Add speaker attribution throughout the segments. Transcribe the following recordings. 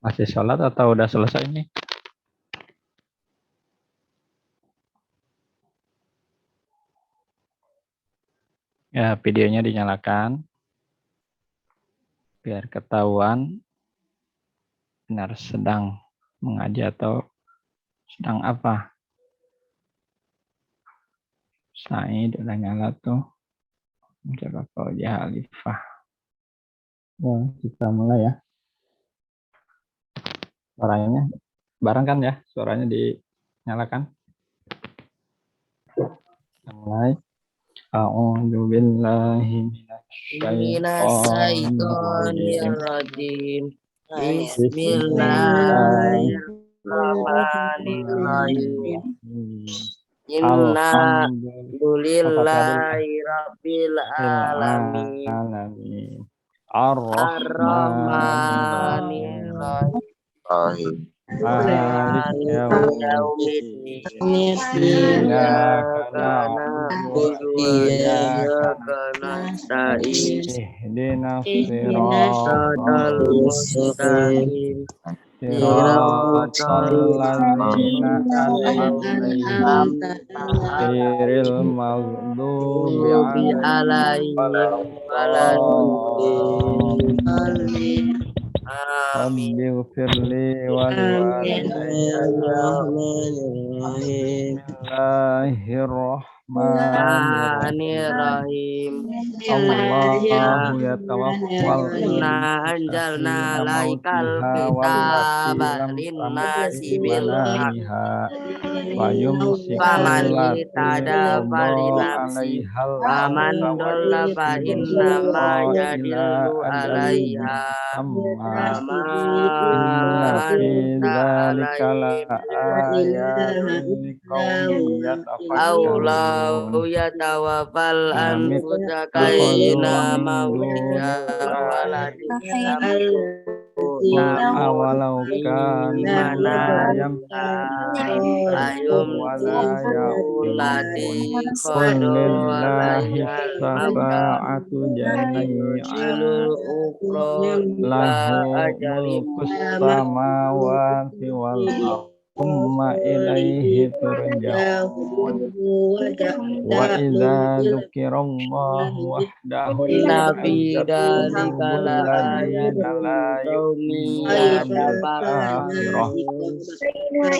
Speaker 1: Masih sholat atau udah selesai nih? Ya, videonya dinyalakan biar ketahuan benar sedang mengaji atau sedang apa. Said udah nyala tuh. Coba kalau dia Alifah. Ya, kita mulai ya. Suaranya bareng kan ya? Suaranya dinyalakan. Kita mulai. A'udzu billahi minasyaitonir rajim. Bismillahirrahmanirrahim. Alhamdulillahi rabbil alamin. Ar-Rahmanir Rahim. Maliki yaumiddin. Iyyaka na'budu wa iyyaka nasta'in. Ihdinas siratal mustaqim. Siratal ladzina an'amta ghairil maghdubi 'alaihim waladdallin. Amin. Rabbighfirli wa Bismillahirrahmanirrahim. Allahu yatawaffal
Speaker 2: anjalna laikal kitaba linnasi bil
Speaker 1: wa yumsiku
Speaker 2: faman tada falinafsi faman dolla fa inna ma yadillu alaiha ma anta alaihim Allahu yatawaffal anfusa kaina mautiha waladina
Speaker 1: awalau kana
Speaker 2: ayum ulati
Speaker 1: Qulillahi syafa'atu jami'an lahu mulkus samawati wal thumma ilaihi turja'un wa idza dzukirallahu wahdahu
Speaker 2: Nabi dalika la ayatin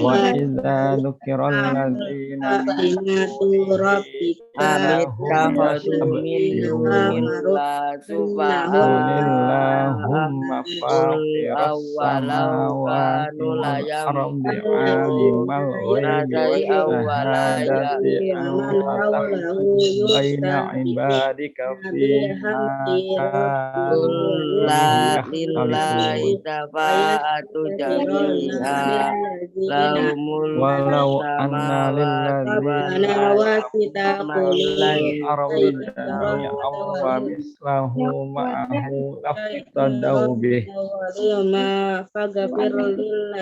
Speaker 1: wa idza dzukiral ladzina
Speaker 2: Amit kahadu min la
Speaker 1: Qulillahumma faqiras samawati wal ardi alimal ghaibi wasyahadati anta tahkum baina ibadika fima kanu
Speaker 2: lillahi tafa'atu jami'a lahumul
Speaker 1: walau anna lilladzina ardi jami'an mislahu ma'ahu laftadaw bih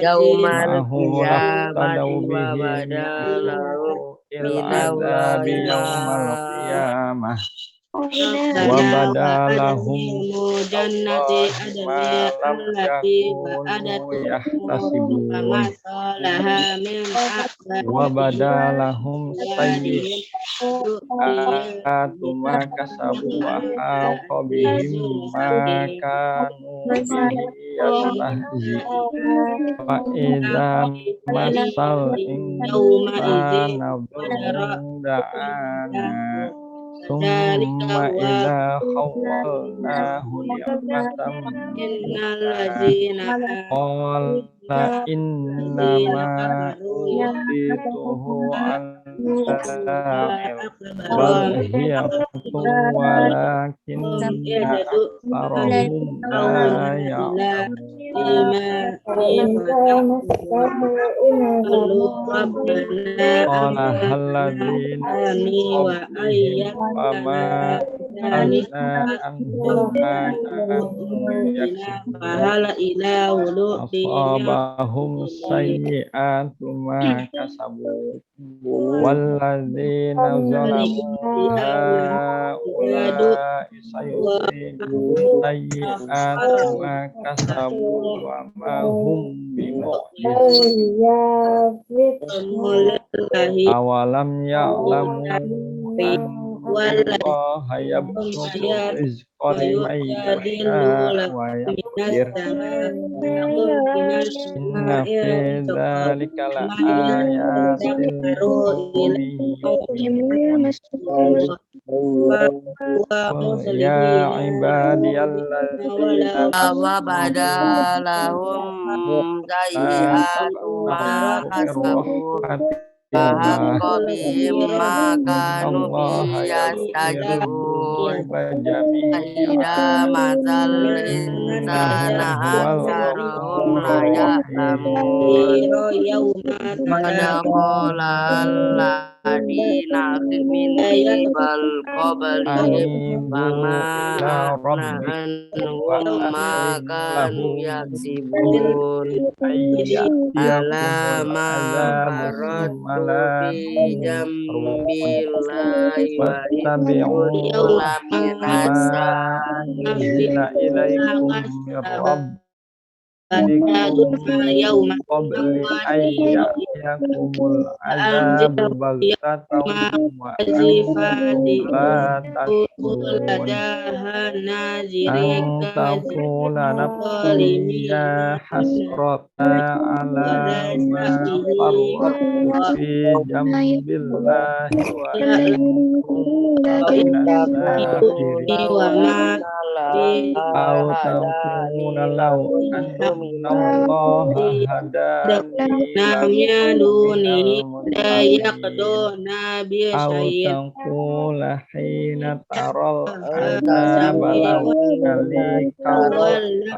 Speaker 2: yaumal
Speaker 1: ma'ahu laftadaw bihi il'adabi yaumal qiyamah wa badalahum jannati ma lam yakunu yahtasibun wa badalahum sayyi'atu ma kasabu wa haqa bihim ma kanu bihi yastahzi'un fa idza masal insana dhurrun da'ana summa idza khawwalnahu ni'matan qala innama utituhu ala bal hiya fitnatun walakinna aktsarahum la ya'lamun qala halladzina wama azna anhum ma asabahum sayyi'atu ma kasabu walladzina zalamu haula'i sayyi'atu ma kasabu wa ma hum bimu'jizin. Awalam ya'lamu annallaha yabsutu rizqa liman yasha wa yaqdir. Inna fi dzalika la ayatin liqaumin yu'minun. Qul ya ibadiyalladzina
Speaker 2: wa badalahum sayyi'atu ma kasabu haqqa bihim ma kanu yastajibun. Ida mazal insana aksarahum la ya'lamun. Sadaqala alladina min qibal qablihim fama aghna anhum ma kanu yaksibun. Alama maratu fi jambillahi wa inna
Speaker 1: unzila ilaikum min rabbikum min qabli an ya'tiyakumul azabu baghtatan wa antum la tash'urun. An taqula nafsun ya hasrata ala ma farrattu fi jambillahi wa in kuntu minas sakirin. Au taqula law anna Allaha hadani lakuntu muhtadin. Au taqula hina taral azaba law anali karramna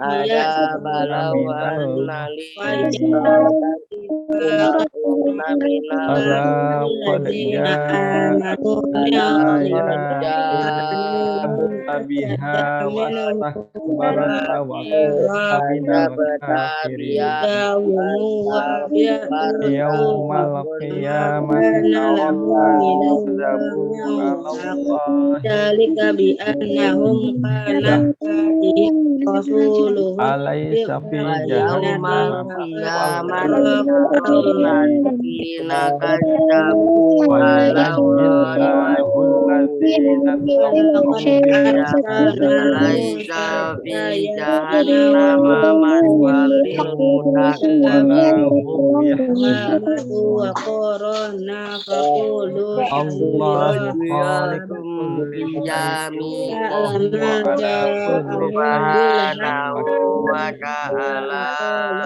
Speaker 1: minal ala qad ja'at ayat biha wa takbarta wa kunta minal kafirin. Yaumal qiyamati taral mu'adzabuna alaysa fi jahannam wa yunajjillahu alladzina taqaw
Speaker 2: Alaysa fi jahannama maswal lil muttaqin.
Speaker 1: Allah khaliqul jami'in wa ala kulli
Speaker 2: Subhanahu wa ta'ala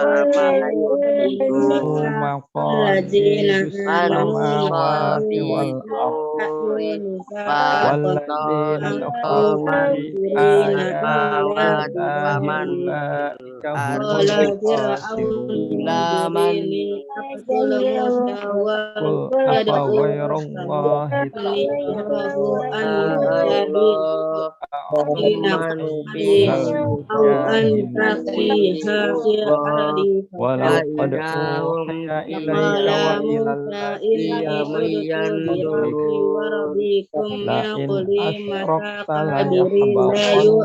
Speaker 2: amma yushrikun.
Speaker 1: maqadirus samawati wal ardi walladzina kafaru bi ayatillahi ulaika humul khasirun. Qul afa ghayrallahi walau qad uhiya ilaika wa ilal ladzina la in asyrakta la yahbatanna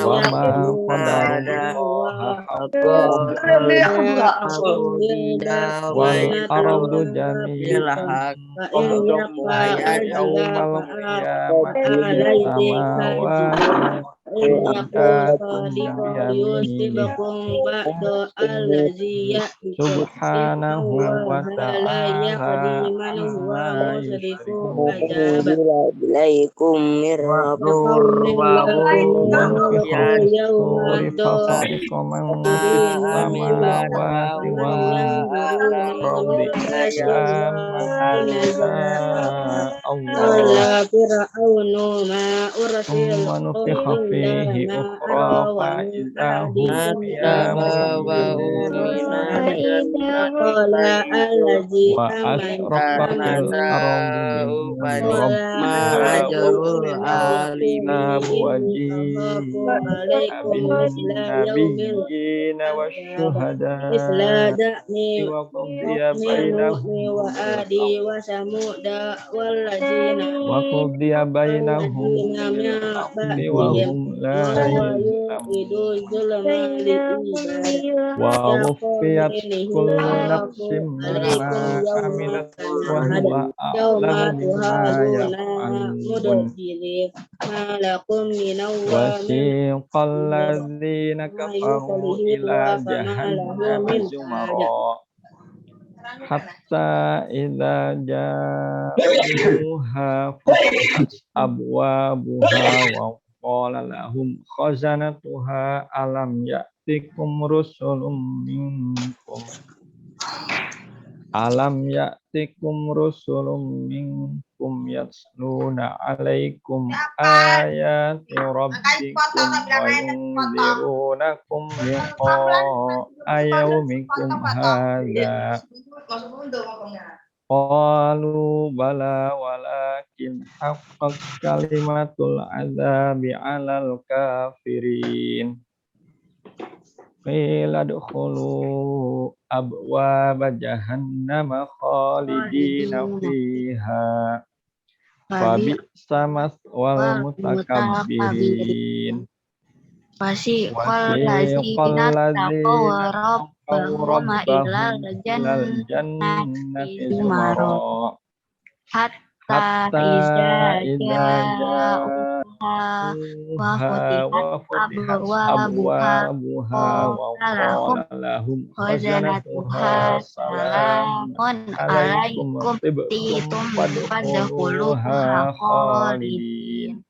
Speaker 1: wa ma qadarullaha haqqa wal ardu jami'an qabdatuhu yawmal qiyamati samawati subhanahu wa ta'ala amma
Speaker 2: ilaikum mirrabur wa Qala allazi
Speaker 1: wa
Speaker 2: amana
Speaker 1: asraqatil ardu bi rabbiha wa
Speaker 2: ma'ajarul alimin
Speaker 1: waji'ina bin nabiyyin
Speaker 2: Isla
Speaker 1: wasyuhada
Speaker 2: da'ni
Speaker 1: wa qudiya
Speaker 2: Nuhni wa
Speaker 1: bainahum
Speaker 2: adi wa samuda
Speaker 1: wa qudiya bainahum
Speaker 2: walladzina min
Speaker 1: haqqi wa
Speaker 2: ba'dihim
Speaker 1: hum la
Speaker 2: wa
Speaker 1: yuzlamun
Speaker 2: yuqidu zulma li ibad
Speaker 1: wa
Speaker 2: ya
Speaker 1: wufiyat
Speaker 2: qawmi
Speaker 1: kullu
Speaker 2: akhafu
Speaker 1: nafsin
Speaker 2: alaikum
Speaker 1: ma
Speaker 2: yawma
Speaker 1: amilat wa
Speaker 2: kanahad
Speaker 1: huwa
Speaker 2: yawma
Speaker 1: a'lamu bima
Speaker 2: tuhaduna
Speaker 1: yaf'alun
Speaker 2: mudajiri ma lakum minawamin
Speaker 1: wasiqal ladzina
Speaker 2: ma
Speaker 1: kafaru
Speaker 2: yukalihi
Speaker 1: ila
Speaker 2: wa fama lahu
Speaker 1: jahannama
Speaker 2: min hada
Speaker 1: zumara hatta idza ja'uha futihat abwabuha wa qala lahum khazanatuha alam ya'tikum rusulun minkum yatluna 'alaikum ayati rabbikum wa yunzirunakum liqa'a yaumikum hadza qalu bala walakin haqqat kalimatul 'adzabi 'alal kafirin qila dukhulu abwaaba jahannama khalidina fiha fabi'sa maswal mutakabbirin wasiqal ladzina taqaw rabbahum ilal jannati zumara hatta idza ja'uha wa futihat abwabuha wa qala lahum khazanatuha salamun alaikum tibtum fadkhuluha khalidin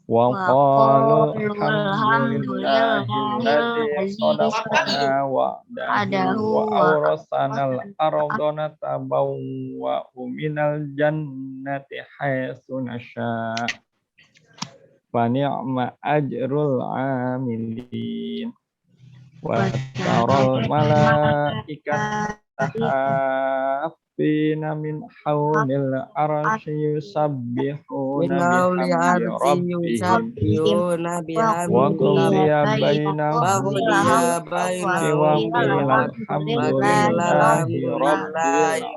Speaker 1: wa qalu alhamdulillahilladzi sadaqana wa'dahu wa awrasanal arda natabawwa'u minal jannati haitsu nasha' fa ni'ma ajrul 'amilin wa taral malaikata haffina min haulil arsy yusabbihuna bihamdi rabbihim wa qudiya bainahum bil haqqi wa qila alhamdulillahi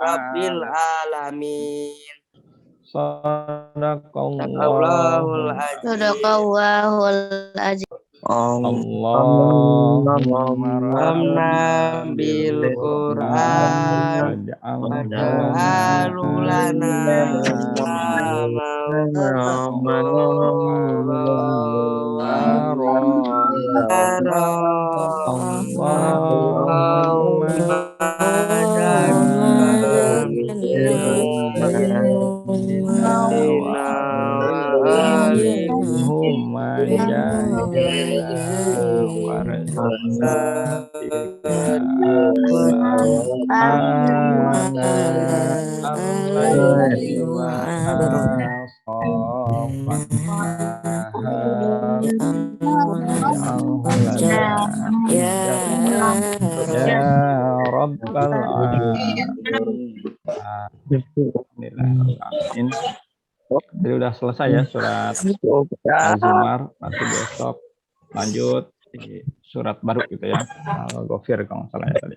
Speaker 1: rabbil
Speaker 2: alamin.
Speaker 1: sadaqallahul
Speaker 2: Sadaqallahul azim.
Speaker 1: Allahumma
Speaker 2: Ramna
Speaker 1: rabbana bil
Speaker 2: bil
Speaker 1: Qur'an
Speaker 2: Qur'an
Speaker 1: waj'alna
Speaker 2: waj'alhu lana
Speaker 1: Allahumma ja'alna minna wa alimhum jahilna warzuqna ana al-laili wa asafan nahar waj'alhu lana ya rabbal alamin. Amin. Jadi udah selesai ya surat Az-Zumar. Nanti besok lanjut di surat baru gitu ya. Al-Ghafir kalau nggak salah ya tadi.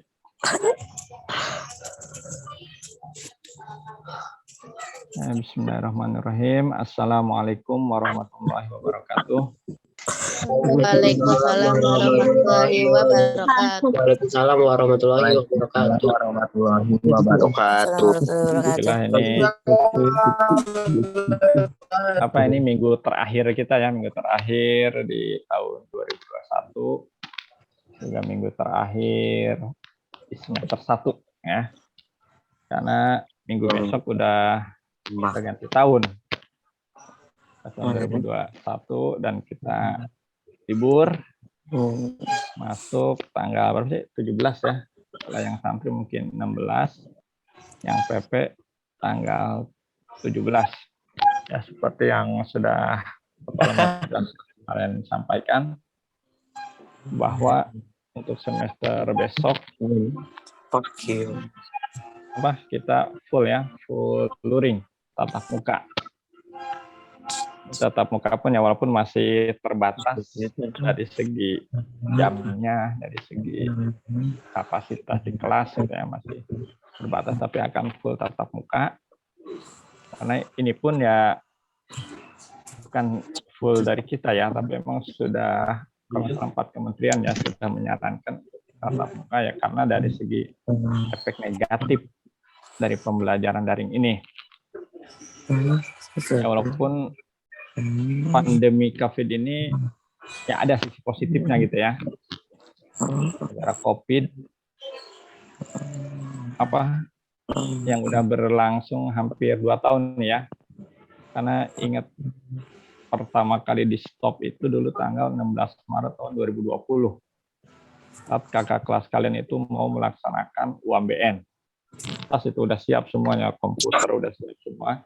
Speaker 1: Bismillahirrahmanirrahim. Assalamualaikum warahmatullahi wabarakatuh.
Speaker 2: Waalaikumsalam warahmatullahi wabarakatuh.
Speaker 3: Waalaikumsalam warahmatullahi wabarakatuh.
Speaker 1: Alhamdulillah ini ini minggu terakhir kita ya, minggu terakhir di tahun 2021 juga minggu terakhir di semester 1 ya. Karena minggu besok udah ganti tahun. Tahun 2021 dan kita libur masuk tanggal berapa sih? 17 ya. Kalau yang santri mungkin 16, yang PP tanggal 17. Ya seperti yang sudah kalian sampaikan bahwa untuk semester besok
Speaker 3: Oke.
Speaker 1: kita full ya, full luring tatap muka. Tatap muka pun ya walaupun masih terbatas dari segi jamnya, dari segi kapasitas di kelas gitu ya, masih terbatas, tapi akan full tatap muka. Karena ini pun ya bukan full dari kita ya, tapi memang sudah empat kementerian ya sudah menyarankan tatap muka ya, karena dari segi efek negatif dari pembelajaran daring ini. Ya, walaupun pandemi COVID ini ya ada sisi positifnya gitu ya. Gara COVID yang udah berlangsung hampir 2 tahun nih ya. Karena ingat pertama kali di stop itu dulu tanggal 16 Maret tahun 2020. Saat kakak kelas kalian itu mau melaksanakan UMBN. Tas itu udah siap semuanya, komputer udah siap semua.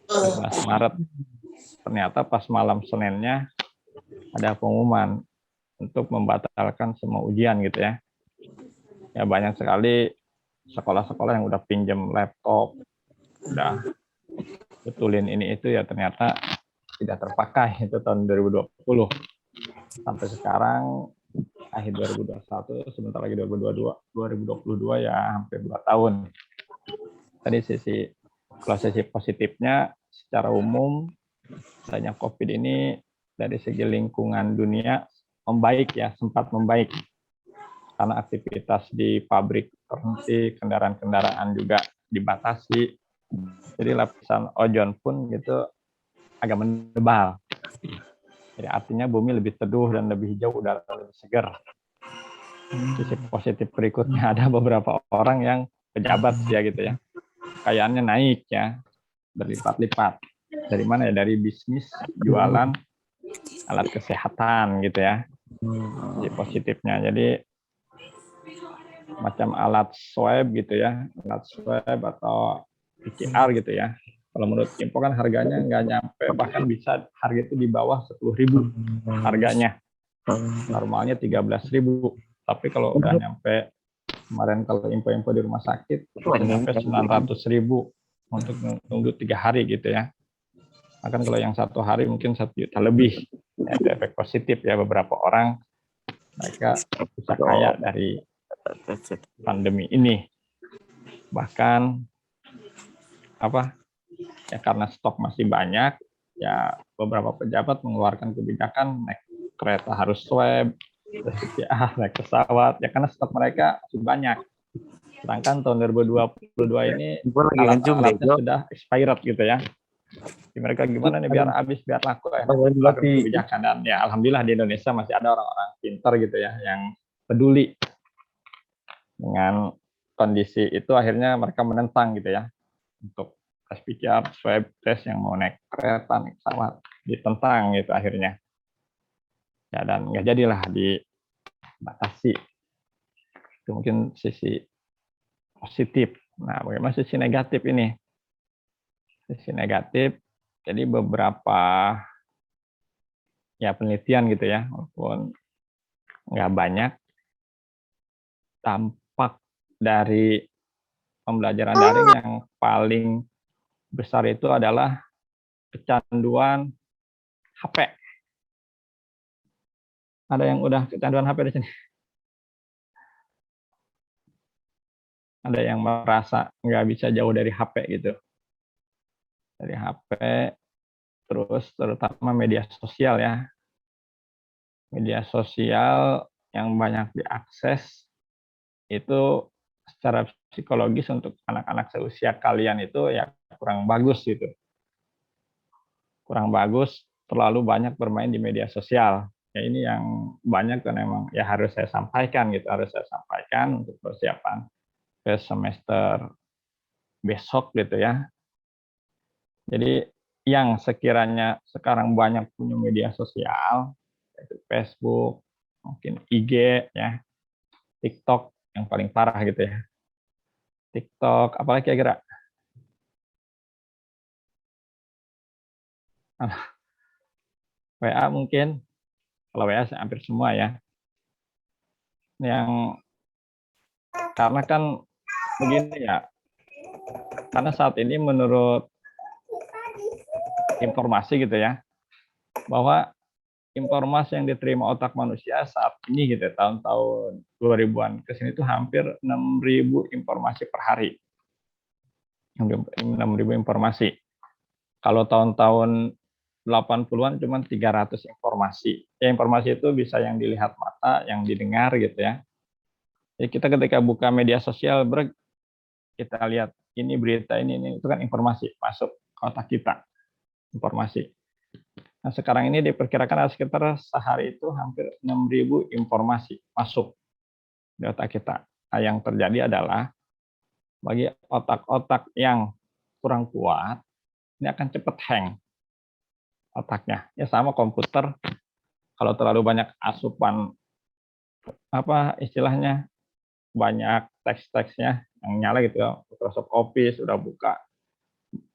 Speaker 1: 16 Maret. Ternyata pas malam Seninnya ada pengumuman untuk membatalkan semua ujian gitu ya. Ya banyak sekali sekolah-sekolah yang udah pinjam laptop, udah betulin ini itu ya ternyata tidak terpakai itu tahun 2020. Sampai sekarang akhir 2021, sebentar lagi 2022 ya hampir 2 tahun. Tadi kalau sisi positifnya secara umum adanya COVID ini dari segi lingkungan dunia membaik ya, sempat membaik. Karena aktivitas di pabrik terhenti, kendaraan-kendaraan juga dibatasi. Jadi lapisan ozon pun gitu agak menebal. Jadi artinya bumi lebih teduh dan lebih hijau, udara lebih segar. Sisi positif berikutnya ada beberapa orang yang pejabat ya gitu ya. Kekayaannya naik ya, berlipat-lipat. Dari mana ya? Dari bisnis jualan alat kesehatan gitu ya. Sisi positifnya. Jadi macam alat swab gitu ya, alat swab atau PCR gitu ya. Kalau menurut Info kan harganya nggak nyampe, bahkan bisa harga itu di bawah 10.000 harganya. Normalnya 13.000. Tapi kalau udah nyampe, kemarin kalau info-info di rumah sakit, udah nyampe 900.000 untuk nunggu 3 hari gitu ya. Bahkan kalau yang 1 hari mungkin 1 juta lebih. Ya, itu efek positif ya, beberapa orang mereka bisa kaya dari pandemi ini. Bahkan ya karena stok masih banyak, ya beberapa pejabat mengeluarkan kebijakan naik kereta harus swab, naik pesawat, ya karena stok mereka masih banyak. Sedangkan tahun 2022 ini alat-alatnya sudah expired gitu ya. Jadi mereka gimana nih biar habis, biar laku ya, kebijakan. Dan ya alhamdulillah di Indonesia masih ada orang-orang pintar gitu ya yang peduli dengan kondisi itu, akhirnya mereka menentang gitu ya untuk tes PCR, swab test yang mau naik kereta, naik pesawat, ditentang gitu akhirnya. Ya dan nggak jadilah dibatasi. Itu mungkin sisi positif. Nah, bagaimana sisi negatif ini? Sisi negatif, jadi beberapa ya penelitian gitu ya, walaupun nggak banyak, dampak dari pembelajaran daring yang paling besar itu adalah kecanduan HP. Ada yang udah kecanduan HP di sini? Ada yang merasa nggak bisa jauh dari HP gitu? Dari HP, terus terutama media sosial ya. Media sosial yang banyak diakses itu secara psikologis untuk anak-anak seusia kalian itu ya kurang bagus gitu. Kurang bagus, terlalu banyak bermain di media sosial. Ya ini yang banyak dan memang ya harus saya sampaikan gitu, harus saya sampaikan untuk persiapan ke semester besok gitu ya. Jadi yang sekiranya sekarang banyak punya media sosial, yaitu Facebook, mungkin IG ya, TikTok yang paling parah gitu ya. TikTok, apalagi kira-kira? WA mungkin, kalau WA hampir semua ya. yang karena kan begini ya, karena saat ini menurut informasi gitu ya, bahwa informasi yang diterima otak manusia saat ini gitu, tahun-tahun 2000-an ke sini itu hampir 6.000 informasi per hari. 6.000 informasi. Kalau tahun-tahun 80-an cuma 300 informasi. Ya, informasi itu bisa yang dilihat mata, yang didengar gitu ya. Jadi kita ketika buka media sosial, kita lihat ini berita ini itu kan informasi masuk ke otak kita, informasi. Nah, sekarang ini diperkirakan ada sekitar sehari itu hampir 6.000 informasi masuk di otak kita. Nah, yang terjadi adalah bagi otak-otak yang kurang kuat, ini akan cepat hang otaknya. Ya sama komputer, kalau terlalu banyak asupan apa istilahnya banyak teks-teksnya yang nyala gitu ya, Microsoft Office udah buka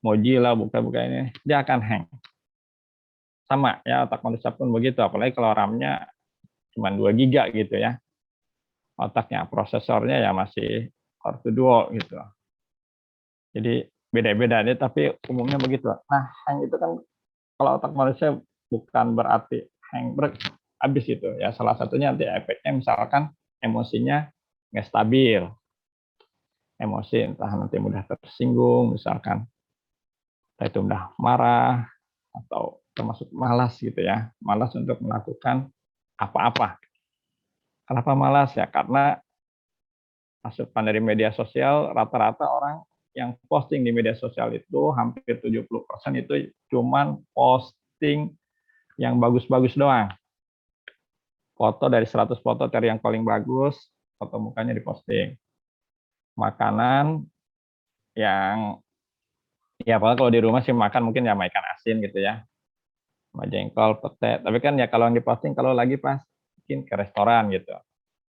Speaker 1: Mozilla buka-buka ini, dia akan hang. Sama ya otak manusia pun begitu, apalagi kalau RAM-nya cuma 2 giga gitu ya. Otaknya, prosesornya ya masih Core 2 Duo gitu. Jadi beda-beda deh, tapi umumnya begitu. Nah, hang itu kan kalau otak manusia bukan berarti hang habis itu ya. Salah satunya nanti efeknya misalkan emosinya nggak stabil. Emosi entah nanti mudah tersinggung misalkan, entah itu mudah marah atau termasuk malas gitu ya. Malas untuk melakukan apa-apa. Kenapa malas ya? Karena asupan dari media sosial, rata-rata orang yang posting di media sosial itu hampir 70% itu cuman posting yang bagus-bagus doang. Foto dari 100 foto cari yang paling bagus, foto mukanya diposting. Makanan yang ya apalagi kalau di rumah sih makan mungkin ya ikan asin gitu ya. Sama jengkol, pete. Tapi kan ya kalau yang diposting kalau lagi pas mungkin ke restoran gitu.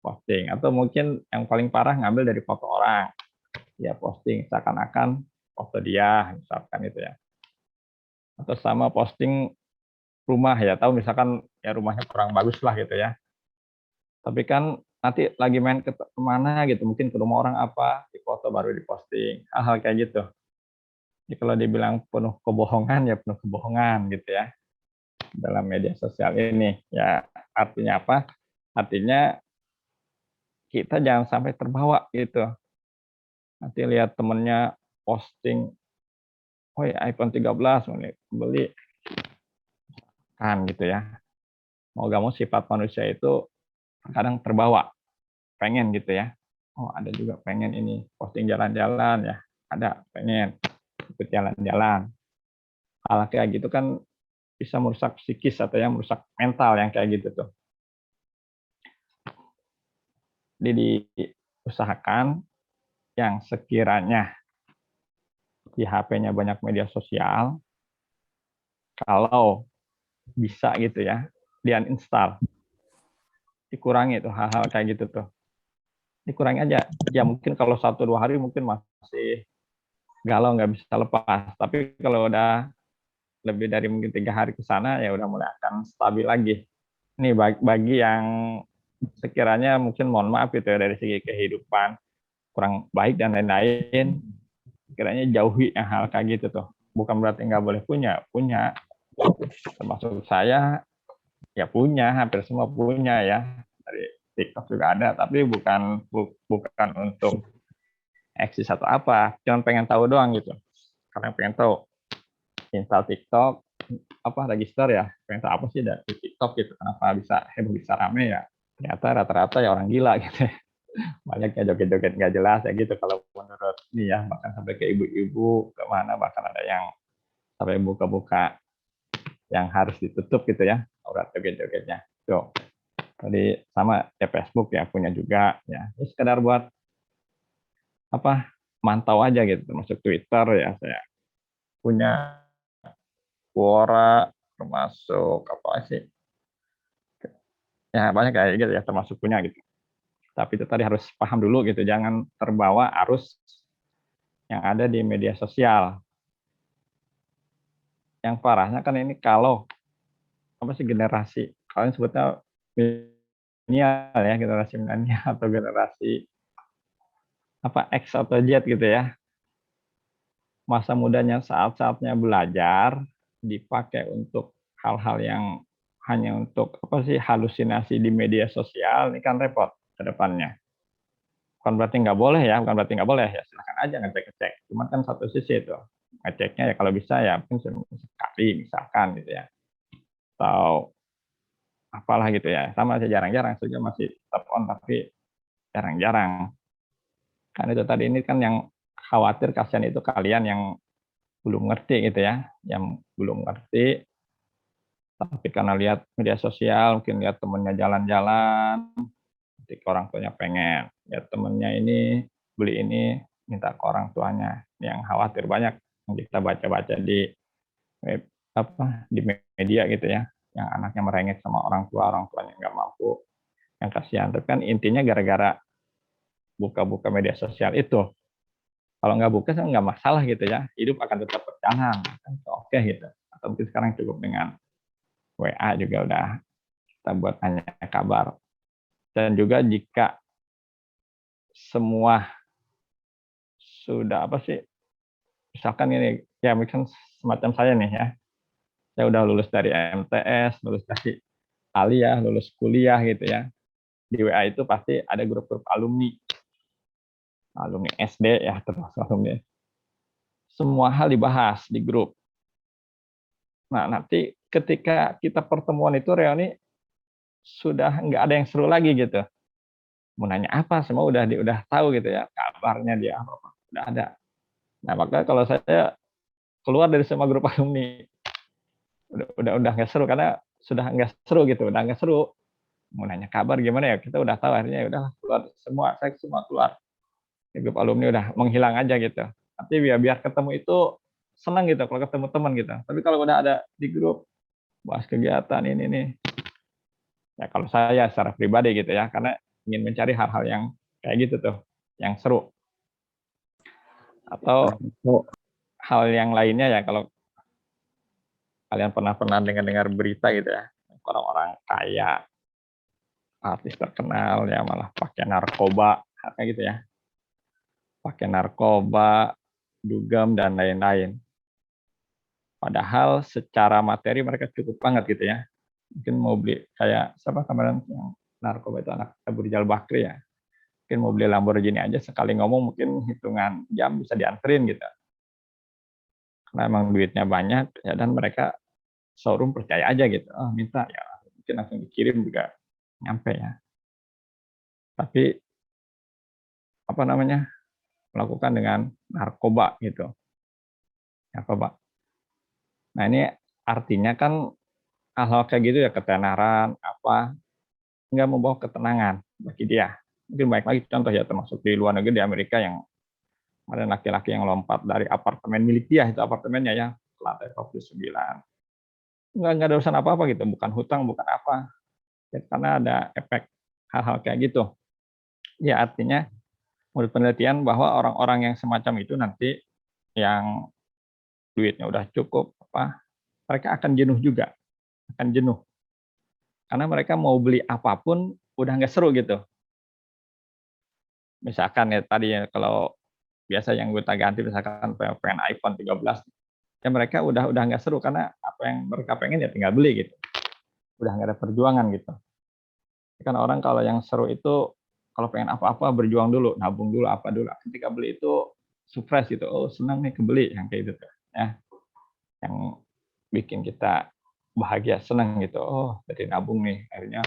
Speaker 1: Posting atau mungkin yang paling parah ngambil dari foto orang. Ya posting seakan-akan foto dia misalkan itu ya, atau sama posting rumah ya, tahu misalkan ya rumahnya kurang bagus lah gitu ya, tapi kan nanti lagi main ke kemana gitu mungkin ke rumah orang apa di foto baru diposting, hal-hal kayak gitu. Jadi kalau dibilang penuh kebohongan ya penuh kebohongan gitu ya dalam media sosial ini ya. Artinya apa? Artinya kita jangan sampai terbawa gitu, nanti lihat temennya posting oh ya iPhone 13 beli kan gitu ya. Mau gak mau sifat manusia itu kadang terbawa, pengen gitu ya. Oh ada juga pengen ini, posting jalan-jalan ya, ada pengen ikut jalan-jalan. Hal kayak gitu kan bisa merusak psikis atau yang merusak mental yang kayak gitu tuh. Jadi diusahakan yang sekiranya di HP-nya banyak media sosial, kalau bisa gitu ya, di uninstall, dikurangi tuh hal-hal kayak gitu tuh. Dikurangi aja. Ya mungkin kalau 1-2 hari mungkin masih galau nggak bisa lepas. Tapi kalau udah lebih dari mungkin 3 hari ke sana ya udah mulai akan stabil lagi. Ini bagi yang sekiranya mungkin mohon maaf gitu ya dari segi kehidupan kurang baik dan lain-lain, kiranya jauhi yang hal kayak gitu tuh. Bukan berarti nggak boleh punya, termasuk saya ya punya, hampir semua punya ya. Dari TikTok juga ada, tapi bukan untuk eksis atau apa, cuma pengen tahu doang gitu. Karena pengen tahu install TikTok apa register ya, pengen tahu apa sih dari TikTok gitu, kenapa bisa heboh bisa rame ya. Ternyata rata-rata ya orang gila gitu. Banyak yang joget-joget nggak jelas ya gitu kalau menurut ini ya, bahkan sampai ke ibu-ibu kemana, bahkan ada yang sampai buka-buka yang harus ditutup gitu ya, aurat joget-jogetnya. Tuh. Jadi sama ya Facebook ya punya juga ya. Ini sekedar buat apa mantau aja gitu, termasuk Twitter ya saya punya Quora, termasuk apa sih ya banyak kayak gitu ya termasuk punya gitu. Tapi itu tadi harus paham dulu gitu, jangan terbawa arus yang ada di media sosial. Yang parahnya kan ini kalau apa sih generasi kalian sebutnya milenial ya, generasi milenial atau generasi apa X atau Z gitu ya. Masa mudanya saat-saatnya belajar dipakai untuk hal-hal yang hanya untuk apa sih halusinasi di media sosial, ini kan repot ke depannya. Bukan berarti nggak boleh ya, bukan berarti nggak boleh ya, silakan aja ngecek-ngecek. Cuman kan satu sisi itu ngeceknya ya kalau bisa ya mungkin sekali misalkan gitu ya, atau apalah gitu ya. Sama aja jarang-jarang saja masih tetap on tapi jarang-jarang. Kan itu tadi ini kan yang khawatir kasihan itu kalian yang belum ngerti gitu ya, yang belum ngerti tapi karena lihat media sosial mungkin lihat temennya jalan-jalan, ketika orang tuanya pengen lihat temennya ini beli ini minta ke orang tuanya. Yang khawatir banyak yang kita baca-baca di web apa di media gitu ya, yang anaknya merengek sama orang tuanya nggak mampu, yang kasihan. Tapi kan intinya gara-gara buka-buka media sosial itu, kalau nggak buka kan nggak masalah gitu ya, hidup akan tetap berjalan kan oke gitu. Atau mungkin sekarang cukup dengan WA juga udah kita buat hanya kabar. Dan juga jika semua sudah apa sih, misalkan ini ya mungkin semacam saya nih ya, saya udah lulus dari MTS, lulus dari Aliyah, lulus kuliah gitu ya. Di WA itu pasti ada grup-grup alumni, alumni SD ya termasuk alumni. Semua hal dibahas di grup. Nah nanti ketika kita pertemuan itu reuni sudah nggak ada yang seru lagi gitu. Mau nanya apa semua udah tahu gitu ya, kabarnya dia apa udah ada. Nah makanya kalau saya keluar dari semua grup alumni udah nggak seru karena sudah nggak seru gitu, udah nggak seru. Mau nanya kabar gimana ya, kita udah tahu akhirnya ya udah keluar semua, saya semua keluar. Di grup alumni udah menghilang aja gitu. Tapi biar ketemu itu senang gitu kalau ketemu teman gitu. Tapi kalau udah ada di grup bahas kegiatan ini nih, ya kalau saya secara pribadi gitu ya, karena ingin mencari hal-hal yang kayak gitu tuh, yang seru. Atau hal yang lainnya ya, kalau kalian pernah dengar berita gitu ya, orang-orang kaya, artis terkenal ya malah pakai narkoba, kayak gitu ya, pakai narkoba, dugem dan lain-lain. Padahal secara materi mereka cukup banget gitu ya. Mungkin mau beli kayak siapa kemarin yang narkoba itu anak Abu Rizal Bakri ya. Mungkin mau beli Lamborghini aja sekali ngomong mungkin hitungan jam bisa dianterin gitu. Karena emang duitnya banyak ya, dan mereka showroom percaya aja gitu. Oh, minta ya mungkin langsung dikirim juga nyampe ya. Tapi apa namanya? Melakukan dengan narkoba gitu. Narkoba. Nah, ini artinya kan hal-hal kayak gitu ya, ketenaran apa nggak membawa ketenangan bagi dia. Mungkin banyak lagi contoh ya, termasuk di luar negeri, di Amerika yang ada laki-laki yang lompat dari apartemen milik dia, itu apartemennya ya, lantai 29. Nggak ada urusan apa-apa gitu, bukan hutang, bukan apa. Ya, karena ada efek hal-hal kayak gitu. Ya artinya menurut penelitian bahwa orang-orang yang semacam itu nanti yang duitnya udah cukup, mereka akan jenuh juga, akan jenuh. Karena mereka mau beli apapun udah nggak seru gitu. Misalkan ya tadi ya, kalau biasa yang gue ganti misalkan pengen iPhone 13, ya mereka udah nggak seru karena apa yang mereka pengen ya tinggal beli gitu, udah nggak ada perjuangan gitu. Kan orang kalau yang seru itu kalau pengen apa-apa berjuang dulu, nabung dulu apa dulu, ketika beli itu surprise gitu, oh senang nih kebeli, yang kayak gitu ya, yang bikin kita bahagia senang gitu, oh jadi nabung nih akhirnya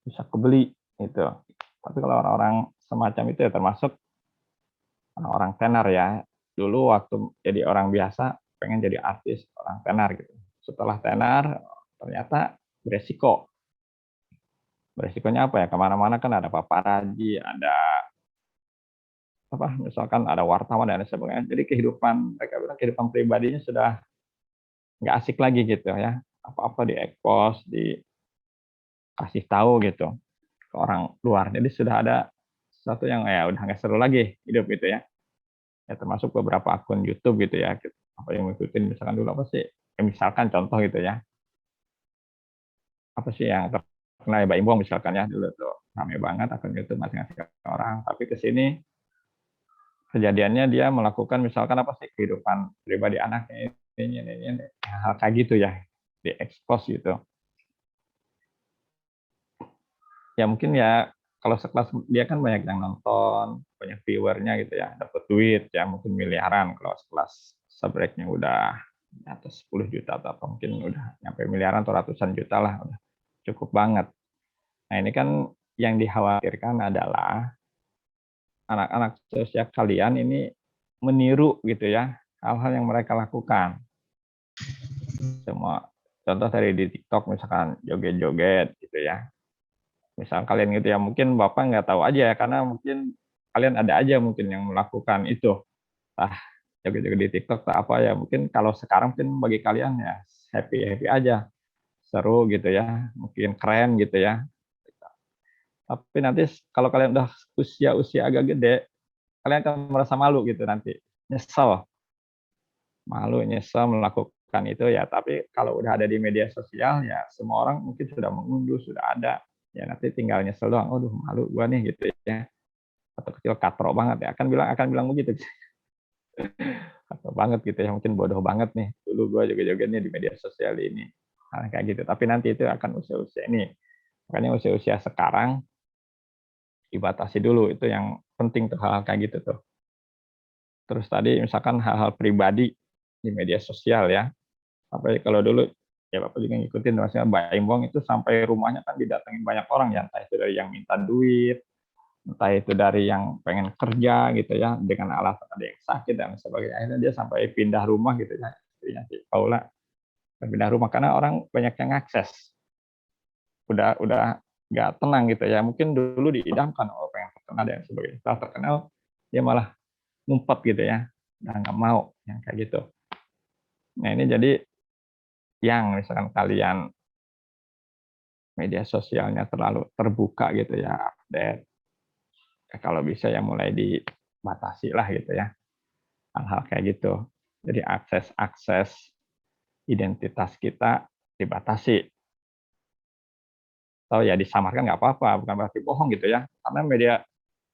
Speaker 1: bisa kebeli gitu. Tapi kalau orang-orang semacam itu ya termasuk orang-orang tenar ya. Dulu waktu jadi orang biasa pengen jadi artis, orang tenar gitu. Setelah tenar ternyata beresiko. Beresikonya apa ya? Kemana-mana kan ada paparazi, ada apa? Misalkan ada wartawan dan sebagainya. Jadi kehidupan mereka bilang kehidupan pribadinya sudah nggak asik lagi gitu ya. Apa-apa diekspos, dikasih tahu gitu ke orang luar. Jadi sudah ada sesuatu yang ya udah nggak seru lagi hidup gitu ya. Ya termasuk beberapa akun YouTube gitu ya, apa yang ngikutin misalkan dulu apa sih, ya, misalkan contoh gitu ya, apa sih yang terkenal ya Mbak Imbong misalkan ya, dulu tuh rame banget akun YouTube masing-masing orang, tapi ke sini kejadiannya dia melakukan misalkan apa sih kehidupan pribadi anaknya ini hal kayak gitu ya, diekspos gitu. Ya mungkin ya kalau sekelas dia kan banyak yang nonton, banyak viewernya gitu ya, dapat duit ya mungkin miliaran kalau sekelas subreknya udah di atas 10 juta atau mungkin udah nyampe miliaran atau ratusan juta lah, udah cukup banget. Nah ini kan yang dikhawatirkan adalah anak-anak seusia kalian ini meniru gitu ya hal-hal yang mereka lakukan. Semua contoh dari di TikTok misalkan joget-joget gitu ya. Misal kalian gitu ya, mungkin Bapak nggak tahu aja ya, karena mungkin kalian ada aja mungkin yang melakukan itu. Ah, joget-joget di TikTok atau apa ya, mungkin kalau sekarang mungkin bagi kalian ya happy-happy aja, seru gitu ya, mungkin keren gitu ya. Tapi nanti kalau kalian udah usia-usia agak gede, kalian akan merasa malu gitu nanti, nyesel, malu, nyesel melakukan itu ya. Tapi kalau udah ada di media sosial ya, semua orang mungkin sudah mengunduh, sudah ada. Ya nanti tinggal nyesel doang, aduh malu gua nih gitu ya. Atau kecil katrok banget ya, akan bilang begitu. Katrok banget gitu ya, mungkin bodoh banget nih. Dulu gua joget-jogetnya di media sosial ini. Nah, kayak gitu. Tapi nanti itu akan usia-usia ini. Makanya usia-usia sekarang dibatasi dulu, itu yang penting tuh hal-hal kayak gitu tuh. Terus tadi misalkan hal-hal pribadi di media sosial ya. Sampai kalau dulu ya Bapak juga ngikutin maksudnya Mbak Imbong itu sampai rumahnya kan didatengin banyak orang ya, entah itu dari yang minta duit, entah itu dari yang pengen kerja gitu ya, dengan alasan ada yang sakit dan sebagainya. Akhirnya dia sampai pindah rumah gitu ya, istrinya si Paula pindah rumah karena orang banyak yang akses. Udah nggak tenang gitu ya. Mungkin dulu diidamkan oh pengen terkenal dan sebagainya. Setelah terkenal dia malah ngumpet gitu ya, dan nggak mau yang kayak gitu. Nah ini jadi yang misalkan kalian media sosialnya terlalu terbuka gitu ya, update. Ya, kalau bisa ya mulai dibatasi lah gitu ya, hal-hal kayak gitu. Jadi akses identitas kita dibatasi. Atau ya disamarkan nggak apa-apa, bukan berarti bohong gitu ya. Karena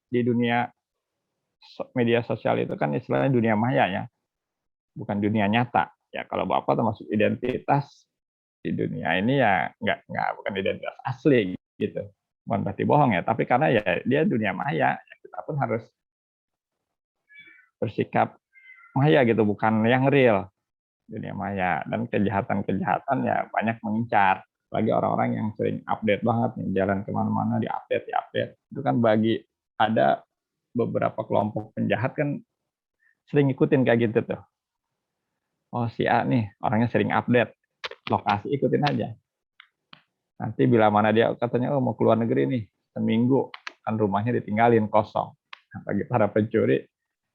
Speaker 1: di dunia media sosial itu kan istilahnya dunia maya ya, bukan dunia nyata. Ya kalau Bapak termasuk identitas di dunia ini ya nggak bukan identitas asli gitu. Bukan berarti bohong ya, tapi karena ya dia dunia maya, ya kita pun harus bersikap maya gitu, bukan yang real dunia maya. Dan kejahatan-kejahatan ya banyak mengincar. Bagi orang-orang yang sering update banget nih, jalan kemana-mana diupdate. Itu kan bagi ada beberapa kelompok penjahat kan sering ikutin kayak gitu tuh. Oh si A nih orangnya sering update, lokasi ikutin aja. Nanti bila mana dia katanya oh mau keluar negeri nih seminggu, kan rumahnya ditinggalin kosong. Nah, bagi para pencuri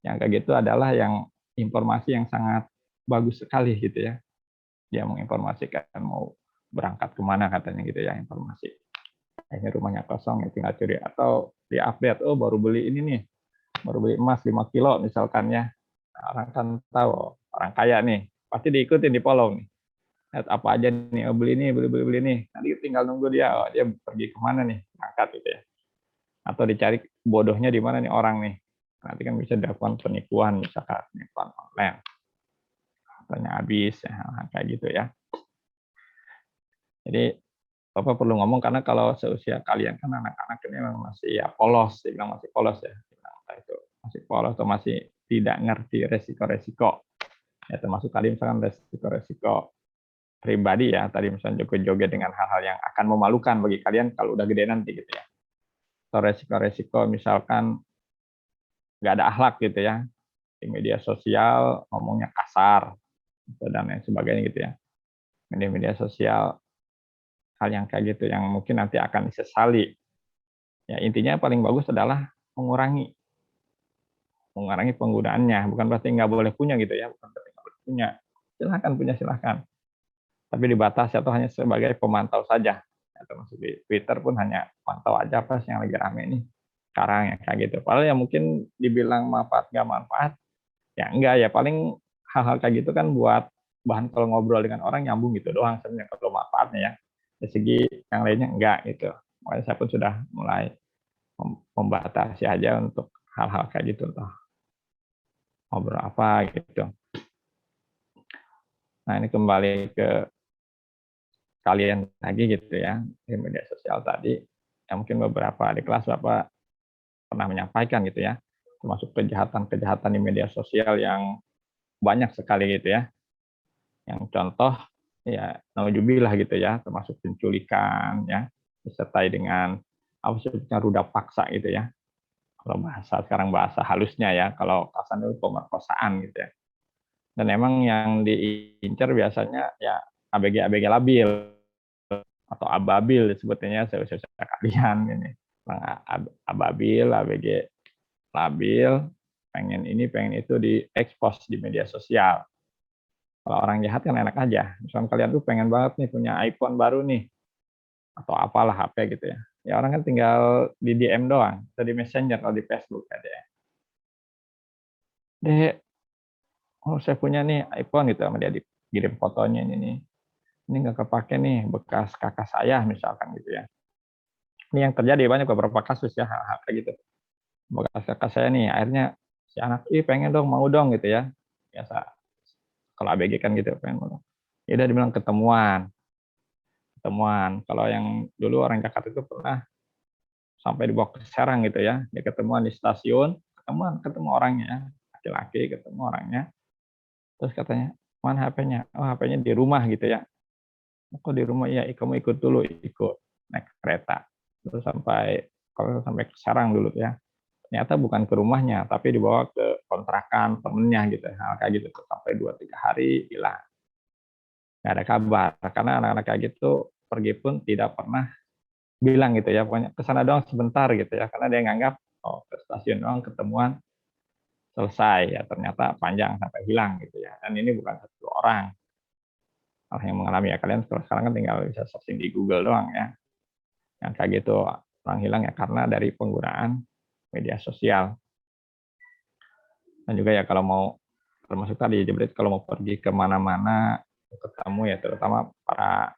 Speaker 1: yang kayak gitu adalah yang informasi yang sangat bagus sekali gitu ya. Dia menginformasikan mau berangkat kemana katanya gitu ya, informasi. Akhirnya rumahnya kosong ya tinggal curi, atau di update oh baru beli ini nih, baru beli emas 5 kilo misalkan ya. Nah, orang kan tahu orang kaya nih, pasti diikutin di follow nih. Lihat apa aja nih, oh, beli nih, beli nih. Nanti tinggal nunggu dia, oh, dia pergi kemana nih, berangkat gitu ya. Atau dicari bodohnya di mana nih orang nih. Nanti kan bisa dilakukan penipuan, misalkan penipuan online. Katanya habis, ya, kayak gitu ya. Jadi Bapak perlu ngomong karena kalau seusia kalian kan anak-anak ini memang masih ya polos, dibilang masih polos ya, entah itu masih polos atau masih tidak ngerti resiko-resiko. Ya termasuk tadi misalkan resiko-resiko pribadi ya, tadi misalnya joget-joget dengan hal-hal yang akan memalukan bagi kalian kalau udah gede nanti gitu ya. Atau resiko-resiko misalkan nggak ada akhlak gitu ya, di media sosial ngomongnya kasar dan lain sebagainya gitu ya. Media sosial hal yang kayak gitu yang mungkin nanti akan disesali. Ya intinya paling bagus adalah mengurangi penggunaannya, bukan berarti nggak boleh punya gitu ya, bukan berarti nggak boleh punya. Silahkan punya, silahkan. Tapi dibatasi atau hanya sebagai pemantau saja. Ya, termasuk di Twitter pun hanya pantau aja apa yang lagi rame nih sekarang ya kayak gitu. Padahal ya mungkin dibilang manfaat nggak manfaat, ya enggak ya paling hal-hal kayak gitu kan buat bahan kalau ngobrol dengan orang nyambung gitu doang sebenarnya kalau manfaatnya ya. dari segi yang lainnya enggak gitu. Makanya saya pun sudah mulai membatasi aja untuk hal-hal kayak gitu toh, ngobrol apa gitu. Nah ini kembali ke kalian lagi gitu ya, di media sosial tadi, yang mungkin beberapa di kelas Bapak pernah menyampaikan gitu ya, termasuk kejahatan-kejahatan di media sosial yang banyak sekali gitu ya. Yang contoh ya nauzubillah gitu ya, termasuk penculikan ya, disertai dengan apa sebutnya ruda paksa gitu ya. Kalau bahasa sekarang bahasa halusnya ya, kalau kasar itu pemerkosaan gitu ya. Dan emang yang diincar biasanya ya ABG-ABG labil atau ababil disebutnya saya kalian ini. Ababil, ABG labil, pengen ini, pengen itu diekspos di media sosial. Kalau orang jahat kan enak aja. Misalnya kalian tuh pengen banget nih punya iPhone baru nih, atau apalah HP gitu ya. Ya orang kan tinggal di DM doang, atau di Messenger atau di Facebook aja ya. Dek, oh saya punya nih iPhone gitu, sama dia dikirim fotonya ini nih. Ini nggak kepake nih, bekas kakak saya misalkan gitu ya. Ini yang terjadi banyak beberapa kasus ya, hal-hal kayak gitu. Bekas kakak saya nih, akhirnya si anak, pengen dong, mau dong gitu ya. Biasa, kalau ABG kan gitu, pengen mau dong. Ya udah dibilang ketemuan. Kalau yang dulu orang Jakarta itu pernah sampai dibawa ke Serang gitu ya, dia ketemuan di stasiun, ketemu orangnya, laki-laki ketemu orangnya, terus katanya, mana HP-nya? Oh HP-nya di rumah gitu ya. Kok di rumah? Ya kamu ikut dulu, ikut naik kereta, terus kalau sampai ke Serang dulu ya, ternyata bukan ke rumahnya, tapi dibawa ke kontrakan temennya gitu, hal kayak gitu sampai 2-3 hari hilang, nggak ada kabar, karena anak-anak kayak gitu pergi pun tidak pernah bilang gitu ya, pokoknya kesana doang sebentar gitu ya, karena dia nganggap oh ke stasiun doang ketemuan selesai ya, ternyata panjang sampai hilang gitu ya. Dan ini bukan satu orang yang mengalami ya, kalian sekarang kan tinggal bisa searching di Google doang ya, yang kayak gitu orang hilang ya karena dari penggunaan media sosial. Dan juga ya kalau mau termasuk tadi jadi kalau mau pergi kemana-mana ketemu ya, terutama para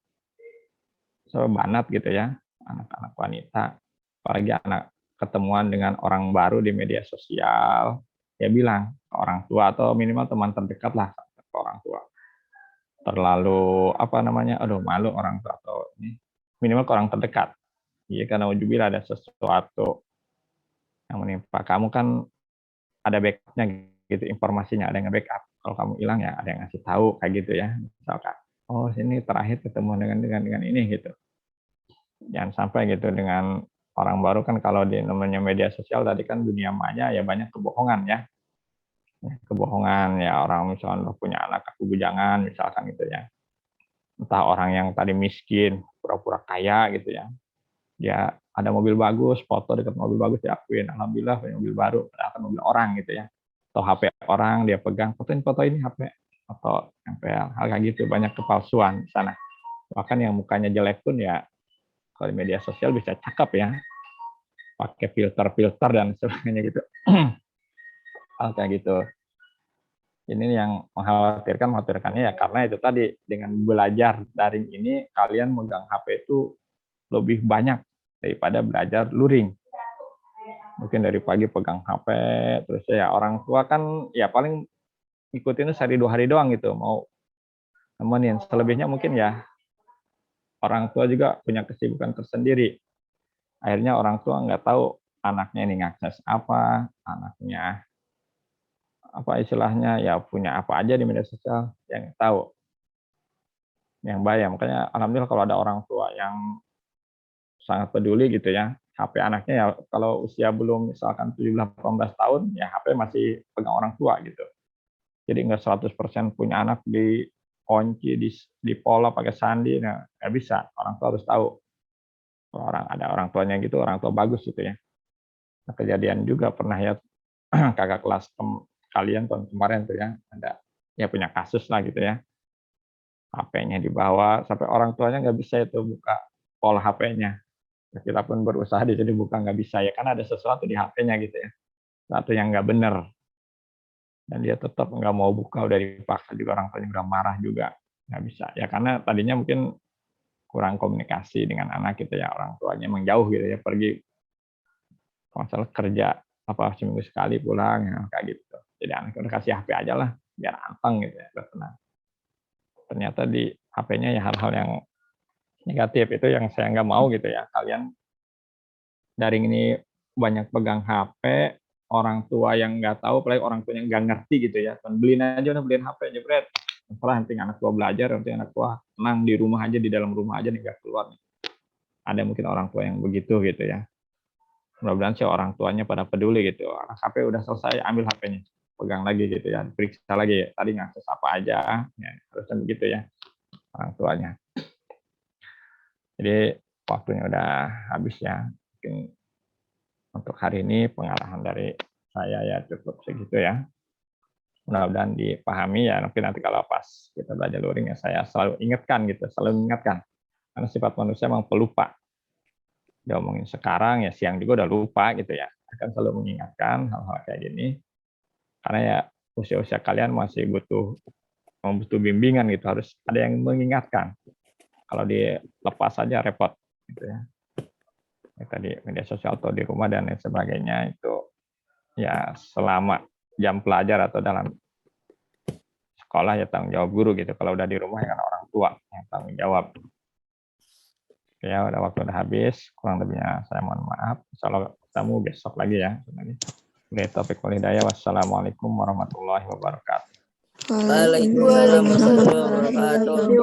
Speaker 1: banat gitu ya, anak-anak wanita, apalagi anak ketemuan dengan orang baru di media sosial, ya bilang ke orang tua atau minimal teman terdekat lah ke orang tua. Terlalu apa namanya, aduh malu orang tua atau ini, minimal ke orang terdekat. Iya karena ujubil ada sesuatu yang menimpa kamu kan ada backupnya gitu, informasinya ada yang backup. Kalau kamu hilang ya ada yang ngasih tahu kayak gitu ya, misalkan oh sini terakhir ketemu dengan ini gitu. Jangan sampai gitu dengan orang baru kan, kalau di namanya media sosial tadi kan dunia maya ya banyak kebohongan ya. Kebohongan ya, orang misalnya punya anak aku bujangan misalkan gitu ya. Entah orang yang tadi miskin pura-pura kaya gitu ya. Dia ada mobil bagus, foto dekat mobil bagus diakuin, alhamdulillah punya mobil baru, padahal kan mobil orang gitu ya. Atau HP orang dia pegang, foto ini HP atau MPL, hal kayak gitu, banyak kepalsuan di sana. Bahkan yang mukanya jelek pun ya kalau di media sosial bisa cakep ya, pakai filter dan sebagainya gitu. Hal kayak gitu. Ini yang mengkhawatirkannya ya karena itu tadi, dengan belajar daring ini kalian megang HP itu lebih banyak daripada belajar luring. Mungkin dari pagi pegang HP, terus ya orang tua kan ya paling ikutin sehari 2 hari doang gitu, mau nemenin. Selebihnya mungkin ya orang tua juga punya kesibukan tersendiri. Akhirnya orang tua nggak tahu anaknya ini ngakses apa, anaknya apa istilahnya ya punya apa aja di media sosial, yang tahu, yang bayar. Makanya alhamdulillah kalau ada orang tua yang sangat peduli gitu ya, HP anaknya ya kalau usia belum misalkan 17-18 tahun ya HP masih pegang orang tua gitu. Jadi nggak 100% punya anak di kunci di pola pakai sandi, nah nggak bisa. Orang tua harus tahu. Kalau ada orang tuanya gitu, orang tua bagus gitu ya. Nah, kejadian juga pernah ya kakak kelas kalian tahun kemarin tuh ya, ada ya punya kasus lah gitu ya. HP-nya dibawa sampai orang tuanya nggak bisa itu buka pola HP-nya. Kita pun berusaha di sini buka nggak bisa ya, karena ada sesuatu di HP-nya gitu ya. Sesuatu yang nggak benar. Dan dia tetap nggak mau buka, udah dipaksa juga, orang tuanya udah marah juga nggak bisa ya, karena tadinya mungkin kurang komunikasi dengan anak gitu ya, orang tuanya menjauh gitu ya, pergi masalah kerja apa seminggu sekali pulang ya, kayak gitu. Jadi anak udah kasih HP aja lah biar anteng gitu ya, biar tenang. Ternyata di HP-nya ya hal-hal yang negatif itu yang saya nggak mau gitu ya. Kalian daring ini banyak pegang HP, orang tua yang nggak tahu, apalagi orang tua yang nggak ngerti gitu ya. Kan beliin aja, udah beliin HP aja, Bret. Setelah nanti anak tua belajar, nanti anak tua tenang di rumah aja, di dalam rumah aja nih, nggak keluar. Ada mungkin orang tua yang begitu gitu ya. Mudah-mudahan sih orang tuanya pada peduli gitu. Anak HP udah selesai, ambil HP-nya, pegang lagi gitu ya, periksa lagi. Tadi ngakses apa aja, ya, harusnya begitu ya orang tuanya. Jadi waktunya udah habis ya. Mungkin untuk hari ini pengarahan dari saya ya cukup segitu ya. Mudah-mudahan dipahami ya. Nanti kalau pas kita belajar luring ya saya selalu ingatkan gitu, selalu ingatkan. Karena sifat manusia memang pelupa. Diomongin sekarang ya siang juga udah lupa gitu ya. Akan selalu mengingatkan hal-hal kayak gini. Karena ya usia-usia kalian masih butuh bimbingan gitu, harus ada yang mengingatkan. Kalau dilepas saja repot gitu ya. Tadi media sosial atau di rumah dan lain sebagainya itu ya selama jam pelajar atau dalam sekolah ya tanggung jawab guru gitu. Kalau udah di rumah ya kan orang tua yang tanggung jawab. Ya udah waktu udah habis, kurang lebihnya saya mohon maaf. Insyaallah ketemu besok lagi ya. Bila taufik wal hidayah. Wassalamualaikum warahmatullahi wabarakatuh.
Speaker 2: Waalaikumsalam warahmatullahi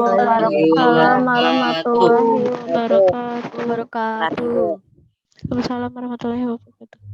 Speaker 2: wabarakatuh.
Speaker 4: Waalaikumsalam warahmatullahi wabarakatuh.